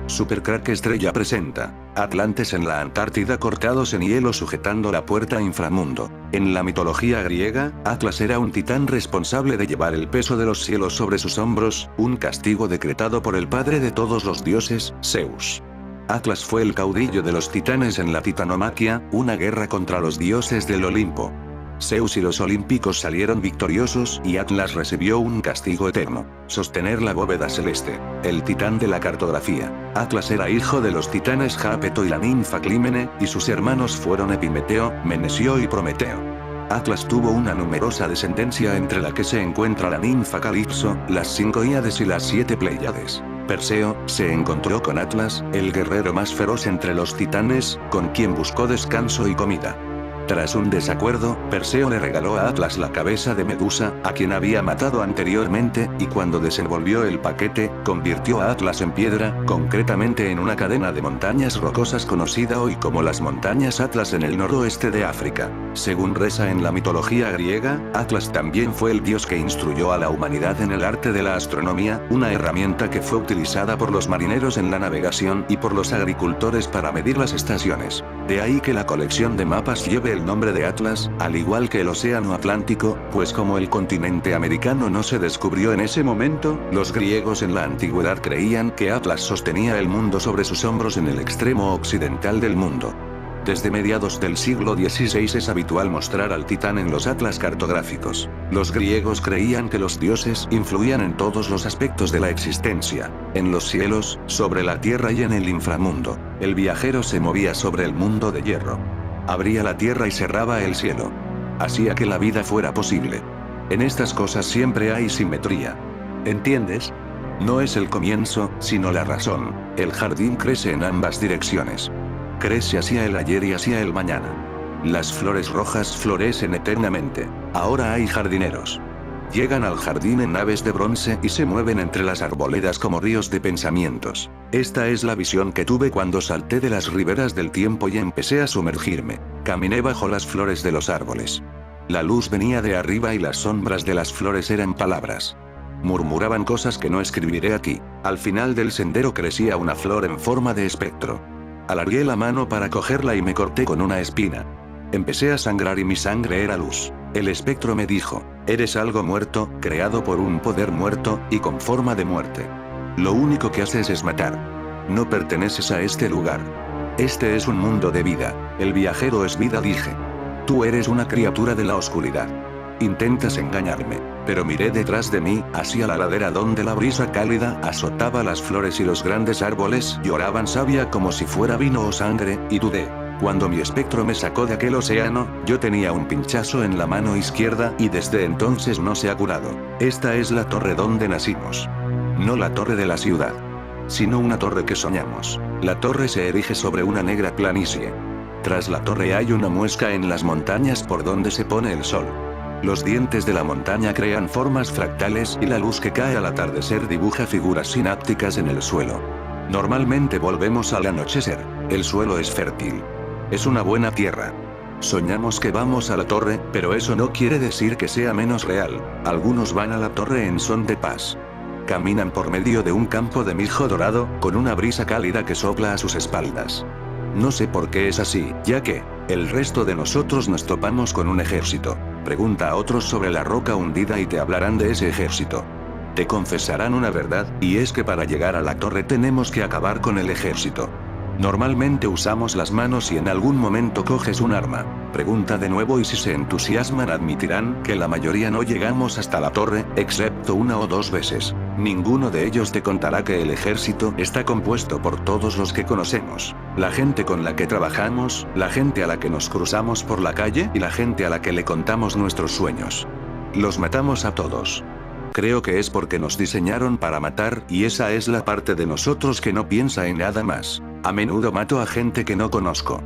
Supercrack Estrella presenta Atlantes en la Antártida cortados en hielo sujetando la puerta a inframundo. En la mitología griega, Atlas era un titán responsable de llevar el peso de los cielos sobre sus hombros, un castigo decretado por el padre de todos los dioses, Zeus. Atlas fue el caudillo de los titanes en la titanomaquia, una guerra contra los dioses del Olimpo. Zeus y los olímpicos salieron victoriosos y Atlas recibió un castigo eterno: sostener la bóveda celeste. El titán de la cartografía. Atlas era hijo de los titanes Jápeto y la ninfa Clímene, y sus hermanos fueron Epimeteo, Menesio y Prometeo. Atlas tuvo una numerosa descendencia entre la que se encuentra la ninfa Calipso, las 5 Híades y las 7 Pléyades. Perseo se encontró con Atlas, el guerrero más feroz entre los titanes, con quien buscó descanso y comida. Tras un desacuerdo, Perseo le regaló a Atlas la cabeza de Medusa, a quien había matado anteriormente, y cuando desenvolvió el paquete, convirtió a Atlas en piedra, concretamente en una cadena de montañas rocosas conocida hoy como las montañas Atlas en el noroeste de África. Según reza en la mitología griega, Atlas también fue el dios que instruyó a la humanidad en el arte de la astronomía, una herramienta que fue utilizada por los marineros en la navegación y por los agricultores para medir las estaciones. De ahí que la colección de mapas lleve el nombre de Atlas, al igual que el océano Atlántico, pues como el continente americano no se descubrió en ese momento, los griegos en la antigüedad creían que Atlas sostenía el mundo sobre sus hombros en el extremo occidental del mundo. Desde mediados del siglo XVI es habitual mostrar al titán en los atlas cartográficos. Los griegos creían que los dioses influían en todos los aspectos de la existencia, en los cielos, sobre la tierra y en el inframundo. El viajero se movía sobre el mundo de hierro. Abría la tierra y cerraba el cielo. Hacía que la vida fuera posible. En estas cosas siempre hay simetría. ¿Entiendes? No es el comienzo, sino la razón. El jardín crece en ambas direcciones. Crece hacia el ayer y hacia el mañana. Las flores rojas florecen eternamente. Ahora hay jardineros. Llegan al jardín en naves de bronce y se mueven entre las arboledas como ríos de pensamientos. Esta es la visión que tuve cuando salté de las riberas del tiempo y empecé a sumergirme. Caminé bajo las flores de los árboles. La luz venía de arriba y las sombras de las flores eran palabras. Murmuraban cosas que no escribiré aquí. Al final del sendero crecía una flor en forma de espectro. Alargué la mano para cogerla y me corté con una espina. Empecé a sangrar y mi sangre era luz. El espectro me dijo: eres algo muerto, creado por un poder muerto, y con forma de muerte. Lo único que haces es matar. No perteneces a este lugar. Este es un mundo de vida. El viajero es vida, dije. Tú eres una criatura de la oscuridad. Intentas engañarme. Pero miré detrás de mí, hacia la ladera donde la brisa cálida azotaba las flores y los grandes árboles lloraban savia como si fuera vino o sangre, y dudé. Cuando mi espectro me sacó de aquel océano, yo tenía un pinchazo en la mano izquierda y desde entonces no se ha curado. Esta es la torre donde nacimos. No la torre de la ciudad, sino una torre que soñamos. La torre se erige sobre una negra planicie. Tras la torre hay una muesca en las montañas por donde se pone el sol. Los dientes de la montaña crean formas fractales y la luz que cae al atardecer dibuja figuras sinápticas en el suelo. Normalmente volvemos al anochecer. El suelo es fértil. Es una buena tierra. Soñamos que vamos a la torre, pero eso no quiere decir que sea menos real. Algunos van a la torre en son de paz. Caminan por medio de un campo de mijo dorado, con una brisa cálida que sopla a sus espaldas. No sé por qué es así, ya que el resto de nosotros nos topamos con un ejército. Pregunta a otros sobre la roca hundida y te hablarán de ese ejército. Te confesarán una verdad, y es que para llegar a la torre tenemos que acabar con el ejército. Normalmente usamos las manos y en algún momento coges un arma. Pregunta de nuevo y si se entusiasman admitirán que la mayoría no llegamos hasta la torre, excepto una o dos veces. Ninguno de ellos te contará que el ejército está compuesto por todos los que conocemos. La gente con la que trabajamos, la gente a la que nos cruzamos por la calle y la gente a la que le contamos nuestros sueños. Los matamos a todos. Creo que es porque nos diseñaron para matar y esa es la parte de nosotros que no piensa en nada más. A menudo mato a gente que no conozco.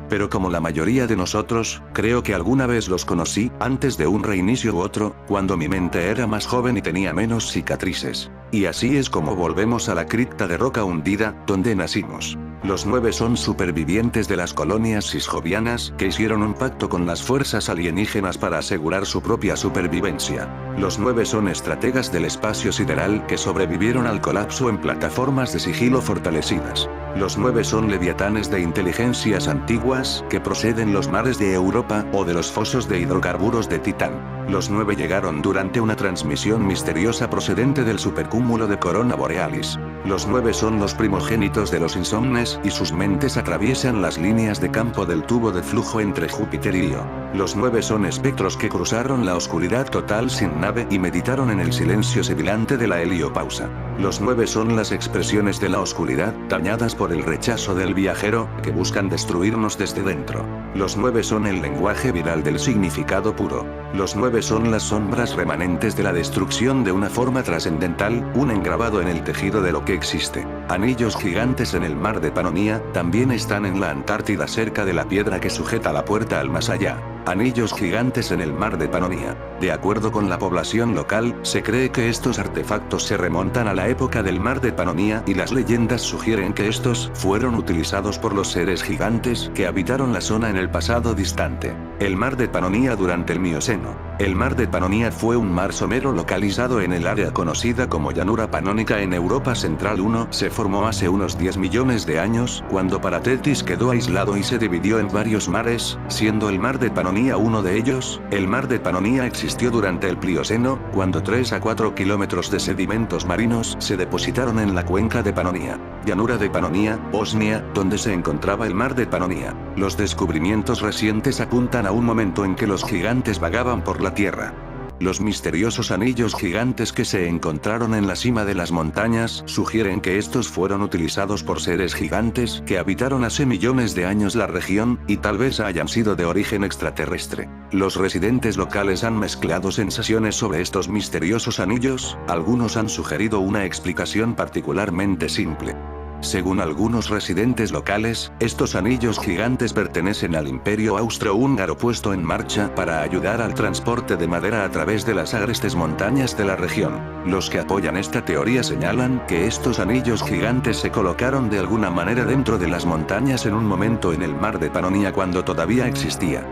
Pero como la mayoría de nosotros, creo que alguna vez los conocí, antes de un reinicio u otro, cuando mi mente era más joven y tenía menos cicatrices. Y así es como volvemos a la cripta de roca hundida, donde nacimos. Los 9 son supervivientes de las colonias sisjovianas que hicieron un pacto con las fuerzas alienígenas para asegurar su propia supervivencia. Los 9 son estrategas del espacio sideral que sobrevivieron al colapso en plataformas de sigilo fortalecidas. Los 9 son leviatanes de inteligencias antiguas que proceden los mares de Europa o de los fosos de hidrocarburos de Titán. Los 9 llegaron durante una transmisión misteriosa procedente del supercúmulo de Corona Borealis. Los 9 son los primogénitos de los insomnes y sus mentes atraviesan las líneas de campo del tubo de flujo entre Júpiter y Io. Los 9 son espectros que cruzaron la oscuridad total sin nave y meditaron en el silencio sibilante de la heliopausa. Los 9 son las expresiones de la oscuridad, dañadas por el rechazo del viajero, que buscan destruirnos desde dentro. Los 9 son el lenguaje viral del significado puro. Los 9 son las sombras remanentes de la destrucción de una forma trascendental, un engravado en el tejido de lo que existe. Anillos gigantes en el mar de Panonia, también están en la Antártida cerca de la piedra que sujeta la puerta al más allá. Anillos gigantes en el mar de Panonia. De acuerdo con la población local, se cree que estos artefactos se remontan a la época del mar de Panonia y las leyendas sugieren que estos fueron utilizados por los seres gigantes que habitaron la zona en el pasado distante. El mar de Panonia durante el Mioceno. El mar de Panonia fue un mar somero localizado en el área conocida como llanura panónica en Europa Central. Se formó hace unos 10 millones de años, cuando Paratetis quedó aislado y se dividió en varios mares, siendo el mar de Panonia uno de ellos. El mar de Panonia existió durante el Plioceno, cuando 3 a 4 kilómetros de sedimentos marinos se depositaron en la cuenca de Panonia. Llanura de Panonia, Bosnia, donde se encontraba el mar de Panonia. Los descubrimientos recientes apuntan a un momento en que los gigantes vagaban por la Tierra. Los misteriosos anillos gigantes que se encontraron en la cima de las montañas sugieren que estos fueron utilizados por seres gigantes que habitaron hace millones de años la región, y tal vez hayan sido de origen extraterrestre. Los residentes locales han mezclado sensaciones sobre estos misteriosos anillos, algunos han sugerido una explicación particularmente simple. Según algunos residentes locales, estos anillos gigantes pertenecen al Imperio Austrohúngaro puesto en marcha para ayudar al transporte de madera a través de las agrestes montañas de la región. Los que apoyan esta teoría señalan que estos anillos gigantes se colocaron de alguna manera dentro de las montañas en un momento en el mar de Panonia cuando todavía existía.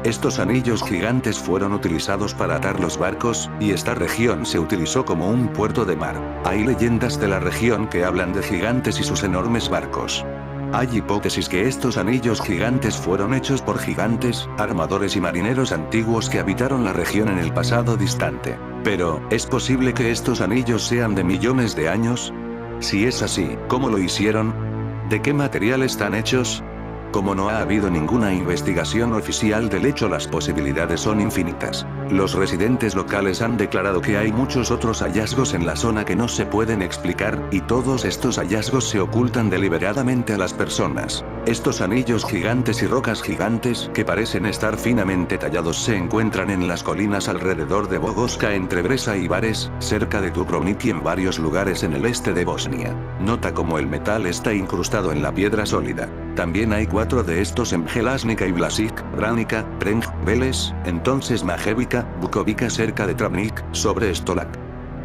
Estos anillos gigantes fueron utilizados para atar los barcos, y esta región se utilizó como un puerto de mar. Hay leyendas de la región que hablan de gigantes y sus enormes barcos. Hay hipótesis que estos anillos gigantes fueron hechos por gigantes, armadores y marineros antiguos que habitaron la región en el pasado distante. Pero, ¿es posible que estos anillos sean de millones de años? Si es así, ¿cómo lo hicieron? ¿De qué material están hechos? Como no ha habido ninguna investigación oficial del hecho, las posibilidades son infinitas. Los residentes locales han declarado que hay muchos otros hallazgos en la zona que no se pueden explicar, y todos estos hallazgos se ocultan deliberadamente a las personas. Estos anillos gigantes y rocas gigantes que parecen estar finamente tallados se encuentran en las colinas alrededor de Bogoska entre Bresa y Vares, cerca de Dubrovnik y en varios lugares en el este de Bosnia. Nota cómo el metal está incrustado en la piedra sólida. También hay 4 de estos en Gelasnica y Blasic, Branica, Preng, Veles, entonces Majevica, Bukovica cerca de Travnik, sobre Stolac.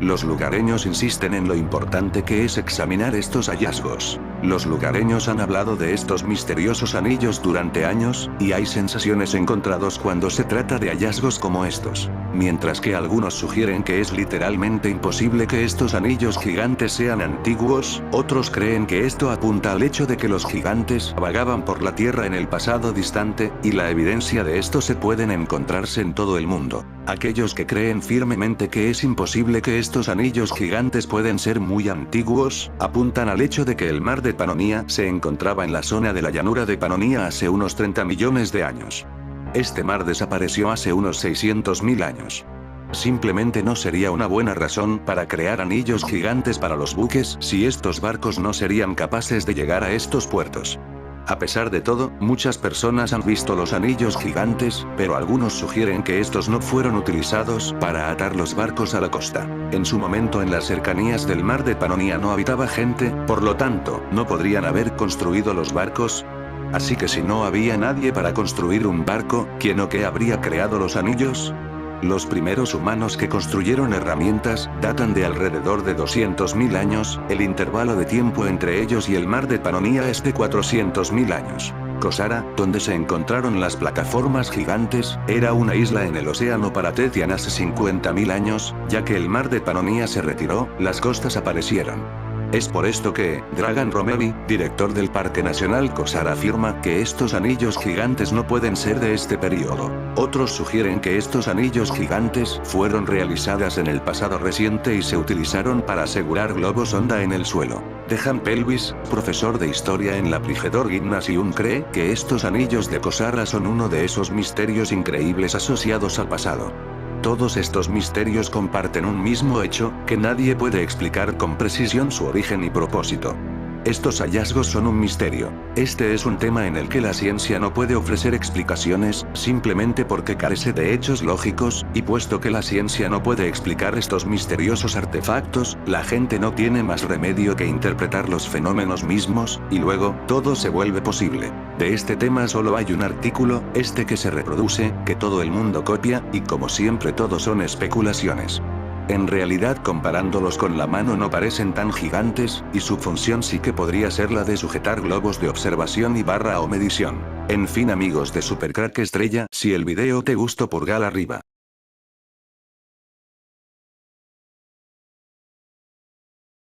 Los lugareños insisten en lo importante que es examinar estos hallazgos. Los lugareños han hablado de estos misteriosos anillos durante años, y hay sensaciones encontradas cuando se trata de hallazgos como estos. Mientras que algunos sugieren que es literalmente imposible que estos anillos gigantes sean antiguos, otros creen que esto apunta al hecho de que los gigantes vagaban por la Tierra en el pasado distante, y la evidencia de esto se pueden encontrarse en todo el mundo. Aquellos que creen firmemente que es imposible que estos anillos gigantes pueden ser muy antiguos, apuntan al hecho de que el mar de Panonia se encontraba en la zona de la llanura de Panonia hace unos 30 millones de años. Este mar desapareció hace unos 600.000 años. Simplemente no sería una buena razón para crear anillos gigantes para los buques si estos barcos no serían capaces de llegar a estos puertos. A pesar de todo, muchas personas han visto los anillos gigantes, pero algunos sugieren que estos no fueron utilizados para atar los barcos a la costa. En su momento en las cercanías del mar de Panonia no habitaba gente, por lo tanto, no podrían haber construido los barcos. Así que si no había nadie para construir un barco, ¿quién o qué habría creado los anillos? Los primeros humanos que construyeron herramientas datan de alrededor de 200.000 años, el intervalo de tiempo entre ellos y el mar de Panonia es de 400.000 años. Kosara, donde se encontraron las plataformas gigantes, era una isla en el océano Paratetian hace 50.000 años, ya que el mar de Panonia se retiró, las costas aparecieron. Es por esto que, Dragan Romevi, director del Parque Nacional Kosara, afirma que estos anillos gigantes no pueden ser de este periodo. Otros sugieren que estos anillos gigantes fueron realizadas en el pasado reciente y se utilizaron para asegurar globos sonda en el suelo. Dejan Pelvis, profesor de historia en la Prigedor Gymnasium, cree que estos anillos de Kosara son uno de esos misterios increíbles asociados al pasado. Todos estos misterios comparten un mismo hecho, que nadie puede explicar con precisión su origen y propósito. Estos hallazgos son un misterio. Este es un tema en el que la ciencia no puede ofrecer explicaciones, simplemente porque carece de hechos lógicos, y puesto que la ciencia no puede explicar estos misteriosos artefactos, la gente no tiene más remedio que interpretar los fenómenos mismos, y luego, todo se vuelve posible. De este tema solo hay un artículo, este que se reproduce, que todo el mundo copia, y como siempre todo son especulaciones. En realidad, comparándolos con la mano, no parecen tan gigantes, y su función sí que podría ser la de sujetar globos de observación y barra o medición. En fin, amigos de Supercrack Estrella, si el video te gustó, pulgar arriba.